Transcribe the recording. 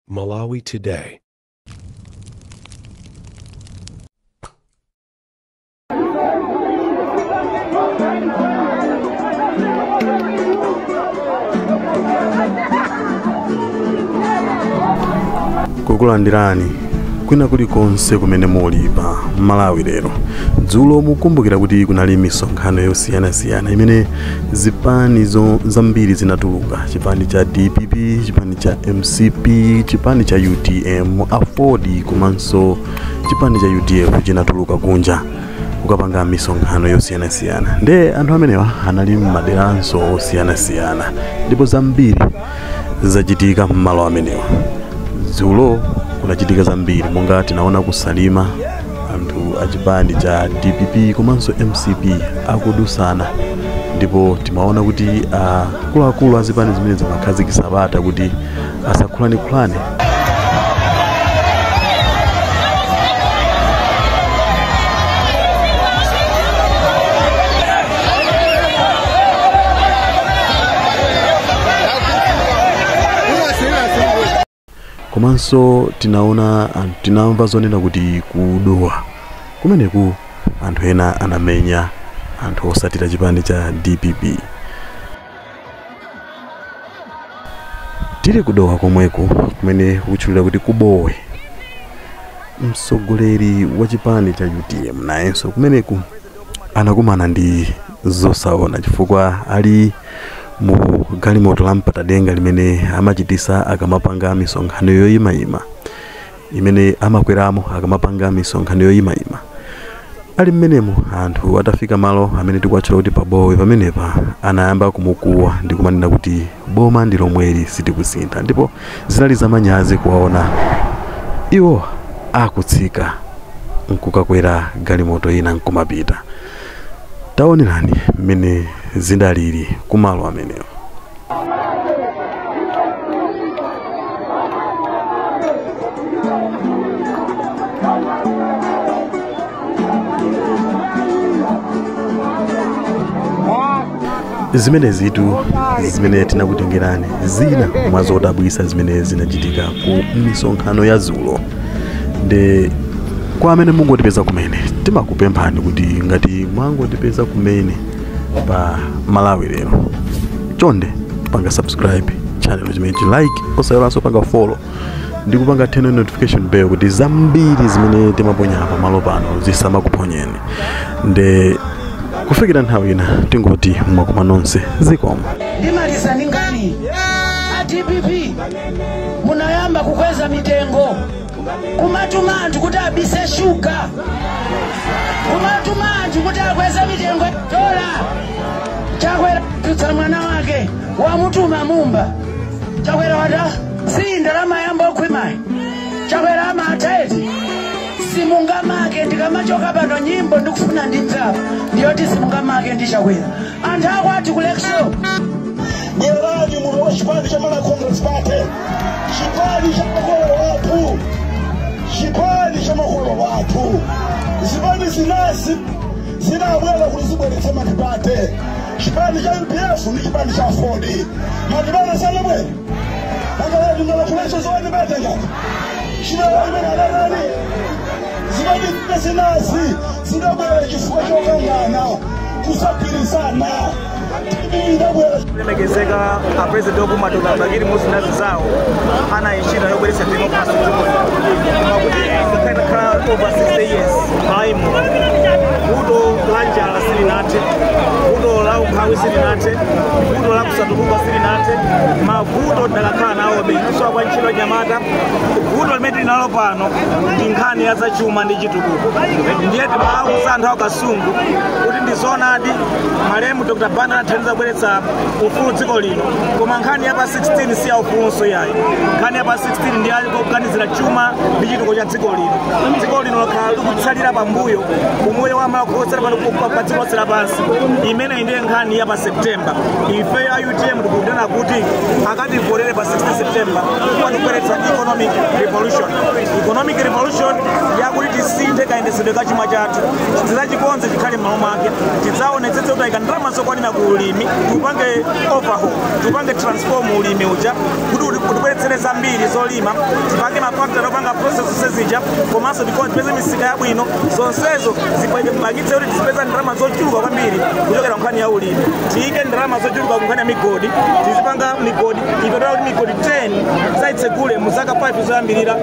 Malawi Today. Kukulandirani kwina kulikonse kumene muli pa Malawi lero. Dzulo mukumbukira kuti kunali misonkhano yosiyanasiyana imene zipani zambiri zinatuluka, chipani cha DPP, chipani cha MCP, chipani cha UTM, Afodi komanso chipani cha UDF chinatuluka kunja kukapanga misonkhano yosiyanasiyana. Nde anthu amenewa anali m'maderanso osiyanasiyana ndipo zambiri zachitika m'malo amenewa. Dzulo kunachitika zambiri, monga tinaona kusalima anthu achipani cha DPP komanso MCP akudusana, ndipo timaona kuti akuluakulu azipani zimene zimakhazikitsa bata kuti asakhulane. Komanso tinamva zonena kuti kudowa kumeneku anthu ena anamenya anthu osatira chipani cha DPP. Tili kudowa komweko kumene kutchulira kuti kubowe, mtsogoleri wa chipani cha UTM nayenso kumeneku anakumana ndi zosaona chifukwa ali mu galimoto la mpatadenga limene amachitisa akamapanga misonkhano yoyimayima, imene amakweramo akamapanga misonkhano yoyimayima. Ali mmenemo anthu atafika malo amene tikuwatchula kuti pabowe, pamenepa anayamba kumukuwa ndi kumanena kuti boma ndi lomweli sitikusintha, ndipo zinali zamanyazi kuwaona iwo akutsika nkukakwera galimoto ina nkumapita. Taonerani mmene zindalili kumalo amenewo. Zimene zitu zimene tinakutengerani zina mwazodabwisa zimene zinachitika ku misonkhano ya dzulo. Nde kwa amene mungotipeza kumene timakupemphani kuti ngati mwangotipeza kumene pa Malawi lero, chonde panga subscribe channel chimene like, osayolanso panga follow ndi kupanga turn on notification bell kuti zambiri zimene timaponya pa malo pano zisamakuponyeni. Nde kufikira nthawi ina tingoti mwakoma nonse zikomo. Ndimaliza ningani DPP munayamba kukweza mitengo kumatuma anthu kuti abise shuga, kumatuma anthu kuti akweza mitengo dola. Chakwera tutsa mwana wake wamutuma mumba, chakwera wata si ndalama yamba okhwimayi, chakwera amateti simungamake ndikamachoka pano nyimbo ndikufuna ndimva ndiyoti simungamake ndichakwera anthu akwati kulekso bwerani muno wa chipani cha Mala Congress Party, chipani cha makolo watu, chipani cha makolo watu. Zipani zinasi zinabwera kulizibweretsa matibate. Chipani cha UPF ni chipani cha Afodi, matibana sana bwera angaladi mala kulesho zawani bate ngati chipani mena nani. Zipani zinasi zinabwera chifukwa chokangana kusapirizana. Legezeka president wa kumatoka bagiri musinazi zao ana ishira yobelesa democracy kuti over 60 years time udo lanja la silinate udo la ukhawi silinate udo la kusatukuka silinate mavuto dalakana nawo bekuswa kwa nchilo nyamata udo limeti nalo pano ndinkhani ya za chuma ndi chitukuko ndiye tibawu santha wakasungu kuti ndizonadi malemu Dr. Banda athandiza kubweretsa ufulu dziko lino, koma nkhani ya pa 16 si ya ufunso yayi. Nkhani ya pa 16 ndi aliko kuganizira chuma ndi chitukuko cha dziko lino. Dziko lino lakhala likutsalira pambuyo umoyo wa makotsera pano pa dziko lonse lapansi. Imene ndiye nkhani ya pa September. Ife ya UTM tikudana kuti akativolere pa 16 September kubweretsa economic revolution. Economic revolution yakuti tisinthe kayendetsedwe ka chuma chathu. Tidzachikonze chikhale m'malo mwake. Tidzaonetsetse kuti ndalama zokwanira ku ulimi, tupange overhaul, tupange transform ulimi uja kuti utibweretsere tipeza mbiri zolima tipange mafakta opanga process sezija komanso tipeze misika yabwino zonsezo zipangitse kuti tizipeza ndalama zochuluka kwambiri kuchokera nkhani ya ulimi tiyike ndalama zochuluka ku nkhani ya migodi tizipanga migodi ipetola kuti migodi 10 zaitsegule mu zaka 5 zoyambirira